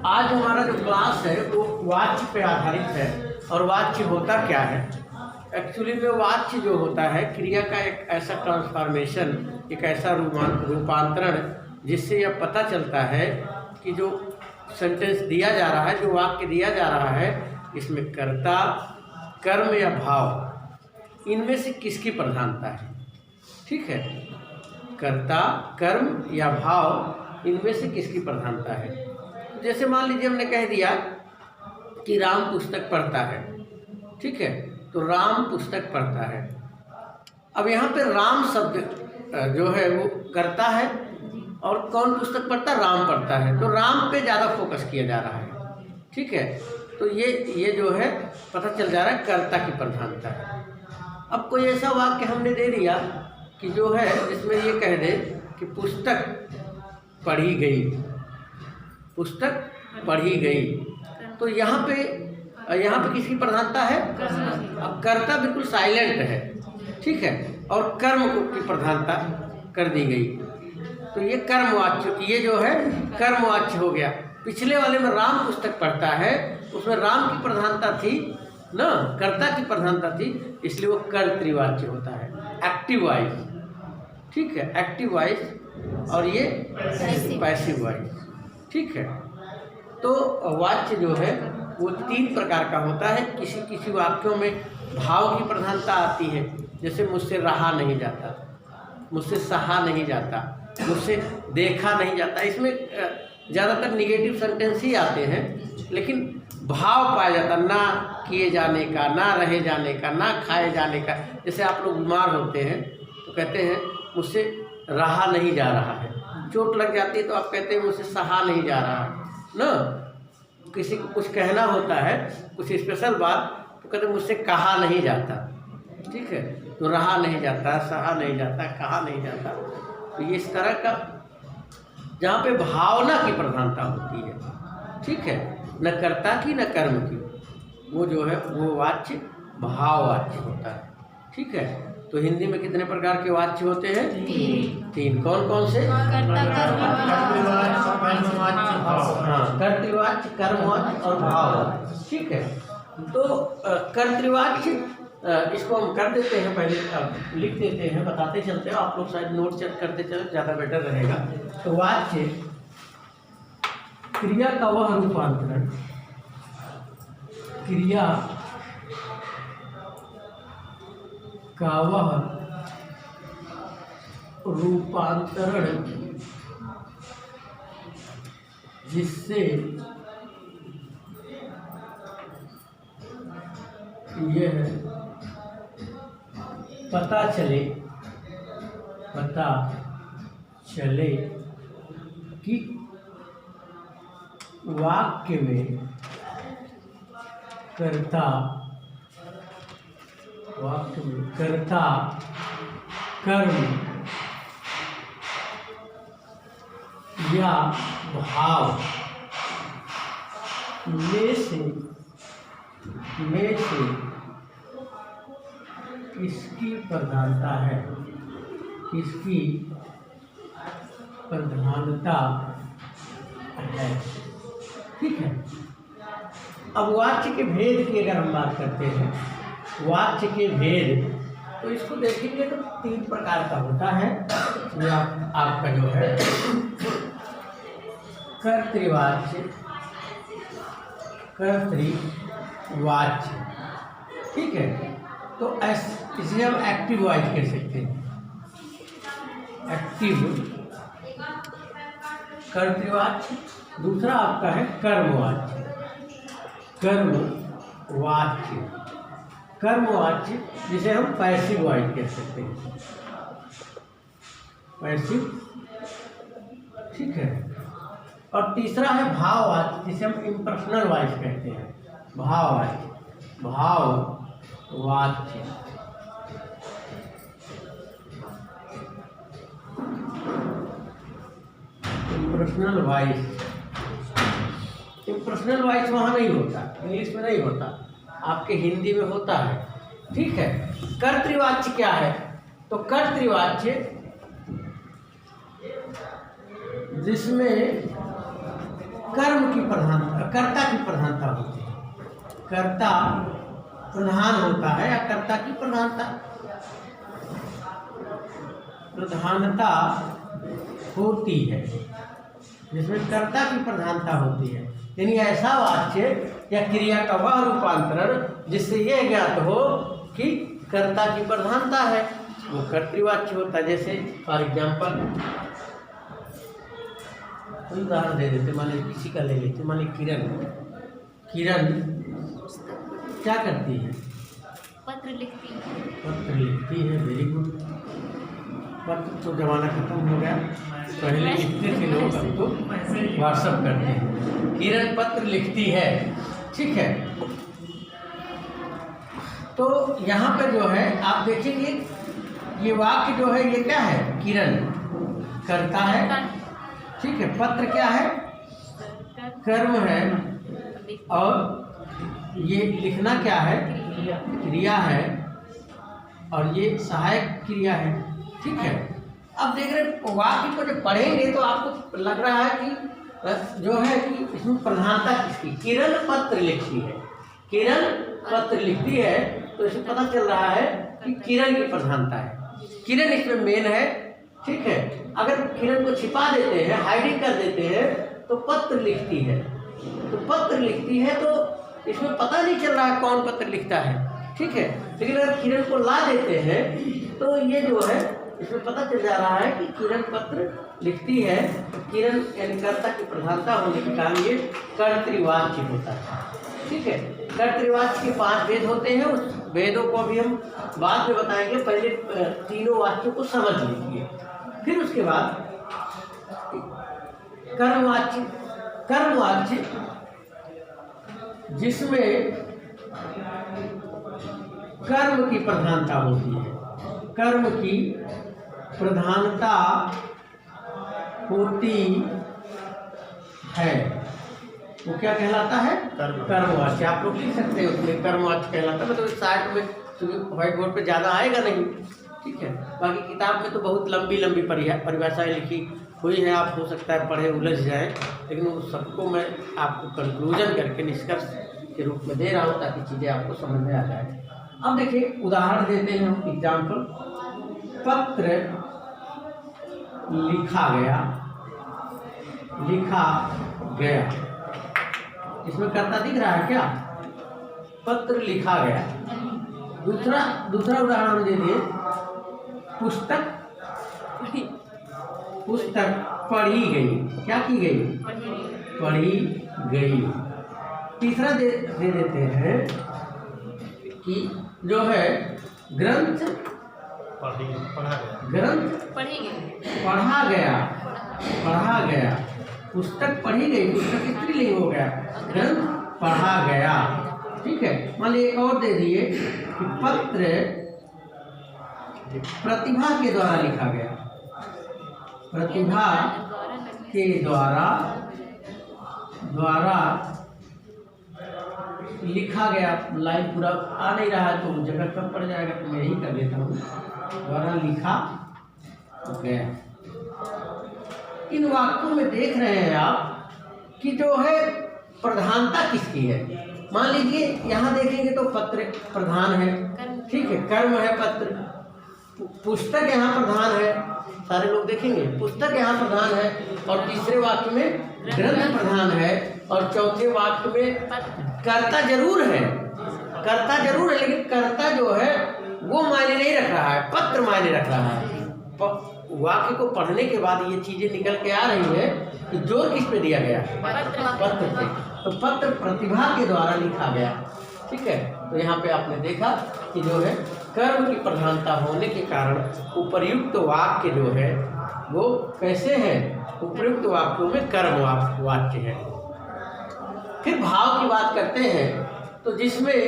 आज हमारा जो क्लास है वो वाच्य पे आधारित है। और वाच्य होता क्या है? एक्चुअली में वाच्य जो होता है क्रिया का एक ऐसा ट्रांसफॉर्मेशन, एक ऐसा रूपांतरण जिससे यह पता चलता है कि जो सेंटेंस दिया जा रहा है, जो वाक्य दिया जा रहा है, इसमें कर्ता, कर्म या भाव इनमें से किसकी प्रधानता है। ठीक है, कर्ता, कर्म या भाव इनमें से किसकी प्रधानता है। जैसे मान लीजिए हमने कह दिया कि राम पुस्तक पढ़ता है। ठीक है, तो राम पुस्तक पढ़ता है। अब यहाँ पे राम शब्द जो है वो कर्ता है और कौन पुस्तक पढ़ता है? राम पढ़ता है। तो राम पे ज़्यादा फोकस किया जा रहा है। ठीक है, तो ये जो है पता चल जा रहा है कर्ता की प्रधानता है। अब कोई ऐसा वाक्य हमने दे दिया कि जो है जिसमें ये कह दे कि पुस्तक पढ़ी गई, पुस्तक पढ़ी गई, तो यहाँ पे किसकी प्रधानता है? अब कर्ता बिल्कुल साइलेंट है। ठीक है, और कर्म की प्रधानता कर दी गई, तो ये कर्मवाच्य, ये जो है कर्मवाच्य हो गया। पिछले वाले में राम पुस्तक पढ़ता है, उसमें राम की प्रधानता थी ना, कर्ता की प्रधानता थी, इसलिए वो कर्तृवाच्य होता है, एक्टिव वॉइस। ठीक है, एक्टिव वॉइस, और ये पैसिव वॉइस। ठीक है, तो वाच्य जो है वो 3 प्रकार का होता है। किसी वाक्यों में भाव की प्रधानता आती है, जैसे मुझसे रहा नहीं जाता, मुझसे सहा नहीं जाता, मुझसे देखा नहीं जाता। इसमें ज़्यादातर निगेटिव सेंटेंस ही आते हैं, लेकिन भाव पाया जाता ना किए जाने का, ना रहे जाने का, ना खाए जाने का। जैसे आप लोग बीमार होते हैं तो कहते हैं मुझसे रहा नहीं जा रहा है। चोट लग जाती है तो आप कहते हैं मुझसे सहा नहीं जा रहा ना। किसी को कुछ कहना होता है, कुछ स्पेशल बात, तो कहते मुझसे कहा नहीं जाता। ठीक है, तो रहा नहीं जाता, सहा नहीं जाता, कहा नहीं जाता। तो ये इस तरह का जहाँ पे भावना की प्रधानता होती है। ठीक है, न कर्ता की न कर्म की, वो जो है वो वाच्य भाववाच्य होता है। ठीक है, तो हिंदी में कितने प्रकार के वाच्य होते हैं? 3। कौन कौन से? कर्तृवाच्य, कर्मवाच्य और भाववाच्य। ठीक है, तो कर्तृवाच्य इसको हम कर देते हैं, पहले लिख देते हैं, बताते चलते हैं, आप लोग शायद नोट चेक करते चले, ज़्यादा बेटर रहेगा। तो वाच्य क्रिया का वह रूपांतरण, क्रिया का वह रूपांतरण जिससे यह पता चले कि वाक्य में कर्ता, कर्म या भाव में से किसकी प्रधानता है, किसकी प्रधानता है। ठीक है, अब वाच्य के भेद की अगर हम बात करते हैं, वाच्य के भेद, तो इसको देखेंगे तो 3 प्रकार का होता है। ये आपका जो है कर्तृवाच्य, कर्तृवाच्य। ठीक है, तो इसे हम एक्टिव वॉइस कह सकते हैं। एक्टिव कर्तृवाच्य। दूसरा आपका है कर्मवाच्य, कर्मवाच्य जिसे हम पैसिव वॉइस कह सकते हैं, पैसिव। ठीक है, और तीसरा है भाववाच्य जिसे हम इम्पर्सनल वॉइस कहते हैं, भाववाच्य, इम्पर्सनल वॉइस। इम्पर्सनल वॉइस वहाँ नहीं होता, इंग्लिश में नहीं होता, आपके हिंदी में होता है। ठीक है, कर्तृवाच्य क्या है? तो कर्तृवाच्य जिसमें कर्म की प्रधानता, कर्ता की प्रधानता होती है। कर्ता प्रधान होता है या कर्ता की प्रधानता होती है, जिसमें कर्ता की प्रधानता होती है। यानी ऐसा वाच्य या क्रिया का वह रूपांतरण जिससे यह ज्ञात हो कि कर्ता की प्रधानता है, वो कर्तृवाच्य होता है। जैसे फॉर एग्जाम्पल उदाहरण दे देते, माने किसी का ले लेते, माने किरण क्या करती है? पत्र लिखती है। Very good. पत्र तो जमाना खत्म हो गया, पहले लिखते थे लोग, अब तो व्हाट्सअप करते हैं। किरण पत्र लिखती है, ठीक है। तो यहाँ पर जो है आप देखेंगे ये वाक्य जो है ये क्या है? किरण करता है, ठीक है। पत्र क्या है? कर्म है। और ये लिखना क्या है? क्रिया है। और ये सहायक क्रिया है, ठीक है। अब देख रहे वाक्य को जब पढ़ेंगे तो आपको लग रहा है कि जो है कि इसमें प्रधानता किसकी? किरण पत्र लिखती है। किरण पत्र लिखती है तो इसमें पता चल रहा है कि किरण की प्रधानता है। किरण इसमें मेन है, ठीक है। अगर किरण को छिपा देते हैं, हाइडिंग कर देते हैं, तो पत्र लिखती है। तो पत्र लिखती है तो इसमें पता नहीं चल रहा है कौन पत्र लिखता है, ठीक है। लेकिन अगर किरण को ला देते हैं तो ये जो है इसमें पता चल जा रहा है कि किरण पत्र लिखती है। तो किरण यानी कर्ता की प्रधानता होने के कारण ये कर्तृवाच्य होता है, ठीक है। कर्तृवाच्य के 5 भेद होते हैं, उस भेदों को अभी हम बाद में बताएंगे। पहले तीनों वाक्यों को समझ लीजिए, फिर उसके बाद कर्मवाच्य जिसमें कर्म की प्रधानता होती है। कर्म की प्रधानता होती है, वो क्या कहलाता है? कर्मवाच्य। आप लोग लिख सकते हो उसमें कर्मवाच्य कहलाता है। मतलब साइड में व्हाइट बोर्ड पे ज़्यादा आएगा नहीं, ठीक है। बाकी किताब में तो बहुत लंबी लंबी परिभाषाएं लिखी हुई है, आप हो सकता है पढ़े उलझ जाए, लेकिन उस सबको मैं आपको कंक्लूजन करके निष्कर्ष के रूप में दे रहा हूँ ताकि चीज़ें आपको समझ में आ जाए। अब देखिए उदाहरण देते हैं हम, एग्जाम्पल। पत्र लिखा गया। इसमें कर्ता दिख रहा है क्या? पत्र लिखा गया। दूसरा उदाहरण दे दिए, पुस्तक पढ़ी गई। क्या की गई? पढ़ी गई। तीसरा दे देते हैं कि जो है ग्रंथ पढ़ा गया। पुस्तक पढ़ी गई, पुस्तक स्त्रीलिंग हो गया, ग्रंथ पढ़ा गया, ठीक है। मान लीजिए एक और दे दिए कि पत्र प्रतिभा के द्वारा लिखा गया। प्रतिभा के द्वारा लिखा गया। लाइन पूरा आ नहीं रहा है तो जगह कम पड़ जाएगा, तो मैं यही कर देता हूँ, द्वारा लिखा गया। इन वाक्यों में देख रहे हैं आप कि जो है प्रधानता किसकी है। मान लीजिए यहाँ देखेंगे तो पत्र प्रधान है, ठीक है, कर्म है पत्र। पुस्तक यहाँ प्रधान है, सारे लोग देखेंगे पुस्तक यहाँ प्रधान है। और तीसरे वाक्य में ग्रंथ प्रधान है। और चौथे वाक्य में कर्ता जरूर है, लेकिन कर्ता जो है वो मायने नहीं रख रहा है, पत्र मायने रख रहा है। वाक्य को पढ़ने के बाद ये चीजें निकल के आ रही है कि जोर किस पे दिया गया? पत्र पे। तो पत्र प्रतिभा के द्वारा लिखा गया, ठीक है। तो यहाँ पे आपने देखा कि जो है कर्म की प्रधानता होने के कारण उपर्युक्त वाक्य जो है वो कैसे है? उपर्युक्त वाक्यों में कर्म वाक्य है। फिर भाव की बात करते हैं तो जिसमें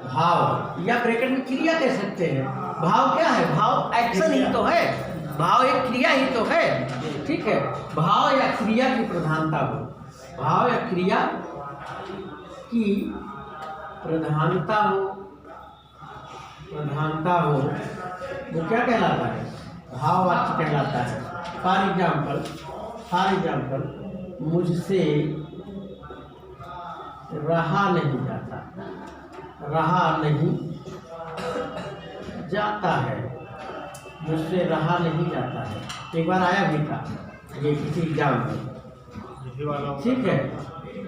भाव या ब्रैकेट में क्रिया कह सकते हैं। भाव क्या है? भाव एक्शन ही तो है, भाव एक क्रिया ही तो है, ठीक है। भाव या क्रिया की प्रधानता हो, भाव या क्रिया की प्रधानता हो प्रधानता हो वो क्या कहलाता है? भाववाच्य कहलाता है। फॉर एग्जाम्पल मुझसे रहा नहीं जाता, रहा नहीं जाता है, मुझसे रहा नहीं जाता है। एक बार आया भी था ये किसी एग्जाम में, ठीक है।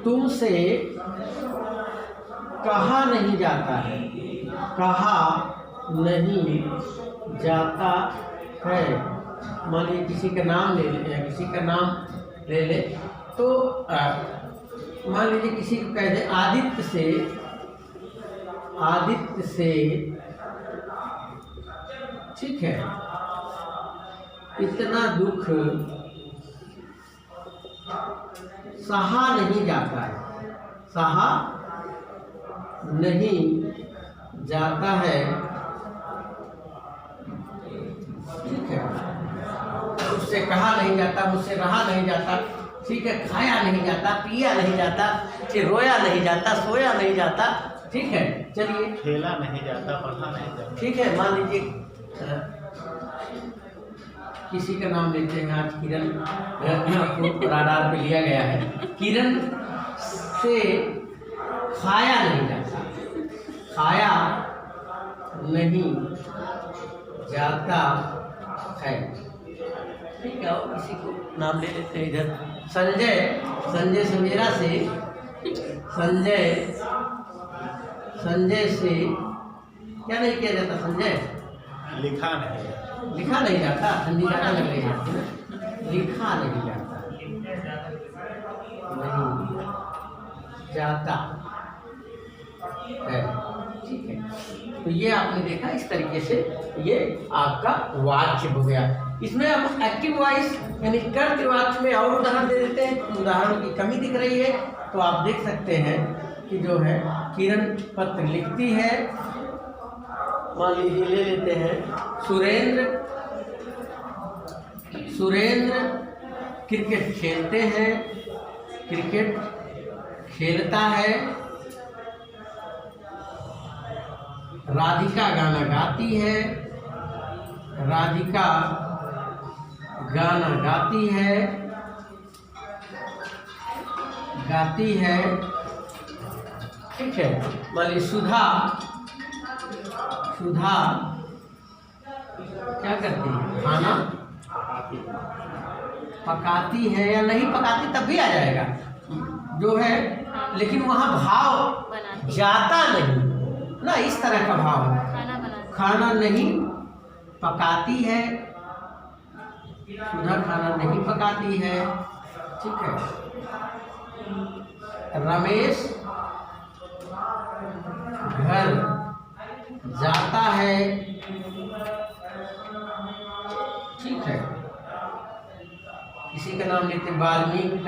तुमसे कहा नहीं जाता है, कहा नहीं जाता है। मान लीजिए किसी का नाम ले ले या किसी का नाम ले ले तो मान लीजिए किसी को कह दे आदित्य से, ठीक है, इतना दुख सहा नहीं जाता है, सहा नहीं जाता है, ठीक है। उससे कहा नहीं जाता, मुझसे रहा नहीं जाता, ठीक है। खाया नहीं जाता, पिया नहीं जाता, फिर रोया नहीं जाता, सोया नहीं जाता, ठीक है। चलिए, खेला नहीं जाता, पढ़ा नहीं जाता, ठीक है। मान लीजिए किसी का नाम लेते हैं आज, किरण को राडार पे लिया गया है। किरण से खाया नहीं जाता, खाया नहीं जाता है, ठीक है। और किसी को नाम ले लेते हैं इधर, संजय संजेरा से, संजय से क्या नहीं किया जाता? संजय लिखा नहीं जाता, लिखा नहीं जाता, ठंडी ज़्यादा लग रही है, लिखा नहीं जाता, नहीं जाता है, ठीक है। तो ये आपने देखा, इस तरीके से ये आपका वाच्य हो गया। इसमें हम एक्टिव वॉइस यानी कर्तृ वाच्य में और उदाहरण दे देते हैं। उदाहरणों की कमी दिख रही है तो आप देख सकते हैं कि जो है किरण पत्र लिखती है, मान लीजिए ले लेते हैं सुरेंद्र क्रिकेट खेलते हैं, क्रिकेट खेलता है। राधिका गाना गाती है, राधिका गाना गाती है, ठीक है। मान लीजिए सुधा क्या करती है? खाना पकाती है, या नहीं पकाती तब भी आ जाएगा जो है, लेकिन वहाँ भाव जाता नहीं ना, इस तरह का भाव है। खाना नहीं पकाती है, सुधा खाना नहीं पकाती है, ठीक है। रमेश घर जाता है, ठीक है। किसी का नाम लेते वाल्मीकि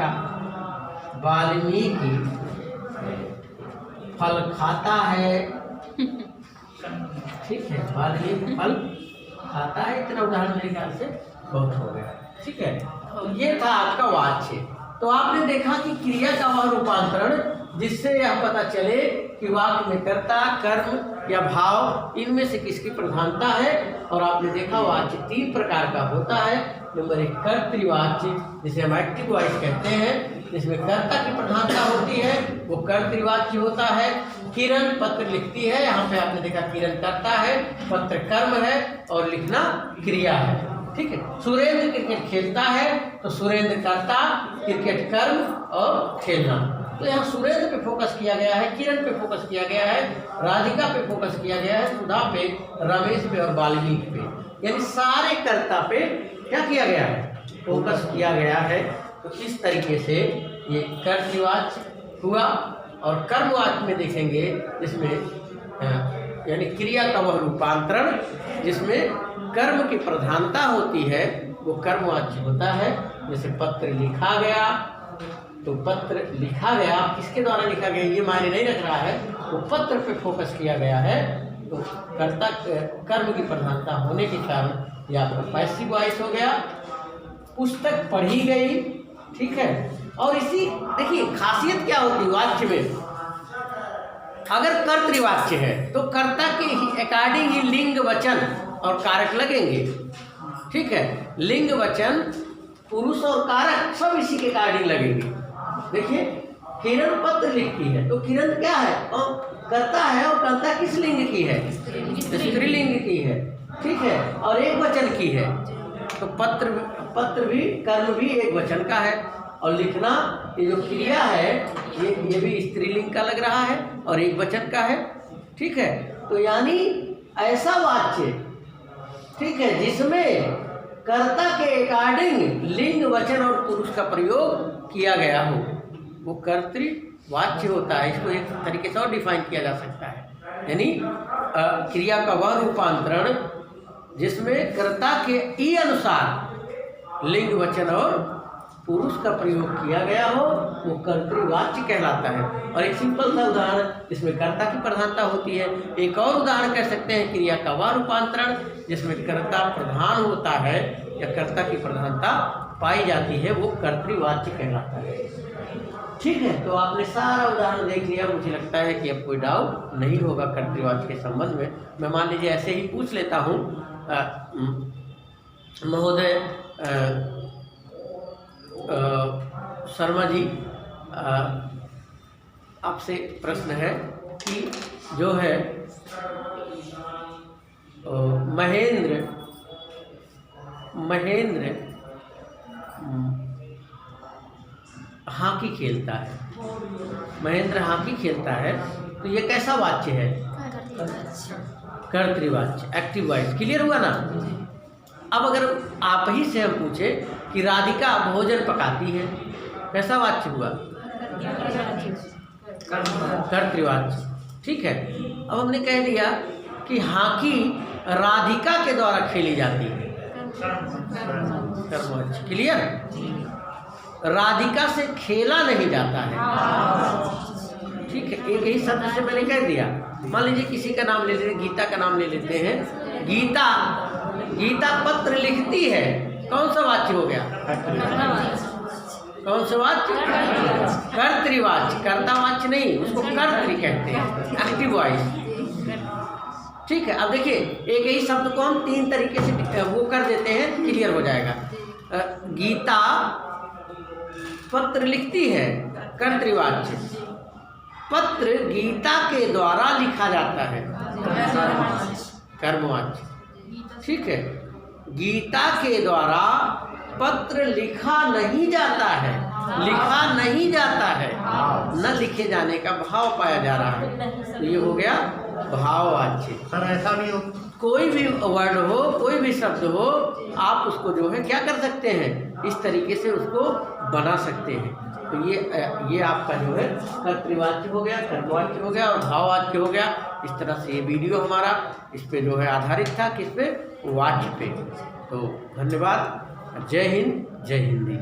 फल खाता है, ठीक है। वाल्मीकि फल खाता है। इतना उदाहरण मेरे ख्याल से बहुत हो गया, ठीक है। तो ये था आपका वाच्य। तो आपने देखा कि क्रिया का वह रूपांतरण जिससे यह पता चले कि वाक्य में कर्ता, कर्म या भाव इनमें से किसकी प्रधानता है। और आपने देखा वाच्य 3 प्रकार का होता है। नंबर 1 कर्तृवाच्य, जिसे हम एक्टिव वॉइस कहते हैं, जिसमें कर्ता की प्रधानता होती है, वो कर्तृवाच्य होता है। किरण पत्र लिखती है, यहाँ पे आपने देखा किरण कर्ता है, पत्र कर्म है और लिखना क्रिया है, ठीक है। सुरेंद्र क्रिकेट खेलता है, तो सुरेंद्र कर्ता, क्रिकेट कर्म और खेलना। तो यहाँ सुरेंद्र पे फोकस किया गया है, किरण पे फोकस किया गया है, राधिका पे फोकस किया गया है, सुधा पे, रमेश पे और वाल्मीकि पे, यानी सारे कर्ता पे क्या किया गया है? फोकस किया गया है। तो इस तरीके से ये कर्तृवाच्य हुआ। और कर्मवाच्य में देखेंगे जिसमें यानी क्रिया का वह रूपांतरण जिसमें कर्म की प्रधानता होती है, वो कर्मवाच्य होता है। जैसे पत्र लिखा गया, तो पत्र लिखा गया किसके द्वारा लिखा गया ये मायने नहीं रख रहा है, तो पत्र पे फोकस किया गया है। तो कर्ता कर्म की प्रधानता होने के कारण यह आपका पैसिव वॉइस हो गया। पुस्तक पढ़ी गई, ठीक है। और इसी देखिए खासियत क्या होती वाच्य में, अगर कर्तृवाच्य है तो कर्ता के अकॉर्डिंग ही लिंग वचन और कारक लगेंगे। ठीक है, लिंग वचन पुरुष और कारक सब इसी के अकॉर्डिंग लगेंगे। देखिए, किरण पत्र लिखती है तो किरण क्या है और कर्ता है, और कर्ता किस लिंग की है? स्त्रीलिंग की है। ठीक है, और एक वचन की है तो पत्र भी, कर्म भी एक वचन का है। और लिखना, ये जो क्रिया है ये भी स्त्रीलिंग का लग रहा है और एक वचन का है। ठीक है, तो यानी ऐसा वाच्य, ठीक है, जिसमें कर्ता के अकॉर्डिंग लिंग वचन और पुरुष का प्रयोग किया गया हो, वो कर्तृवाच्य होता है। इसको एक तरीके से और डिफाइन किया जा सकता है, यानी क्रिया का वह रूपांतरण जिसमें कर्ता के ई अनुसार लिंग वचन और पुरुष का प्रयोग किया गया हो, वो कर्तृवाच्य कहलाता है। और एक सिंपल सा उदाहरण जिसमें कर्ता की प्रधानता होती है। एक और उदाहरण कह सकते हैं क्रिया का वह रूपांतरण जिसमें कर्ता प्रधान होता है या कर्ता की प्रधानता पाई जाती है, वो कर्तृवाच्य कहलाता है। ठीक है, तो आपने सारा उदाहरण देख लिया। मुझे लगता है कि अब कोई डाउट नहीं होगा कर्तृवाच्य के संबंध में। मैं मान लीजिए ऐसे ही पूछ लेता हूँ, महोदय शर्मा जी, आपसे प्रश्न है कि जो है महेंद्र हॉकी खेलता है, महेंद्र हॉकी खेलता है, तो ये कैसा वाच्य है? कर्तृवाच्य, एक्टिव वॉइस। क्लियर हुआ ना? अब अगर आप ही से हम पूछे कि राधिका भोजन पकाती है, कैसा वाच्य हुआ? कर्तृवाच्य। ठीक है, अब हमने कह दिया कि हॉकी राधिका के द्वारा खेली जाती है, कर्मवाच्य। क्लियर? राधिका से खेला नहीं जाता है। ठीक है, एक ही शब्द से मैंने कह दिया। मान लीजिए किसी का नाम ले लेते हैं, गीता का नाम ले लेते हैं। गीता पत्र लिखती है, कौन सा वाच्य हो गया? कौन सा वाच्य? कर्तृवाच्य। कर्तावाच्य नहीं, उसको कर्तृ कहते हैं, एक्टिव वॉइस। ठीक है, अब देखिए एक ही शब्द को हम तीन तरीके से वो कर देते हैं, क्लियर हो जाएगा। गीता पत्र लिखती है, कर्तृवाच्य। पत्र गीता के द्वारा लिखा जाता है, कर्मवाच्य। ठीक है, गीता के द्वारा पत्र लिखा नहीं जाता है, लिखा नहीं जाता है, न लिखे जाने का भाव पाया जा रहा है, तो ये हो गया भाववाच्य। सर ऐसा भी हो, कोई भी वर्ड हो, कोई भी शब्द हो, आप उसको जो है क्या कर सकते हैं, इस तरीके से उसको बना सकते हैं। तो ये आपका जो है कर्तृवाच्य हो गया, कर्मवाच्य हो गया और भाववाच्य हो गया। इस तरह से ये वीडियो हमारा इस पे जो है आधारित था, किस पे? वाच्य पे। तो धन्यवाद। जय हिंद, जय हिंदी।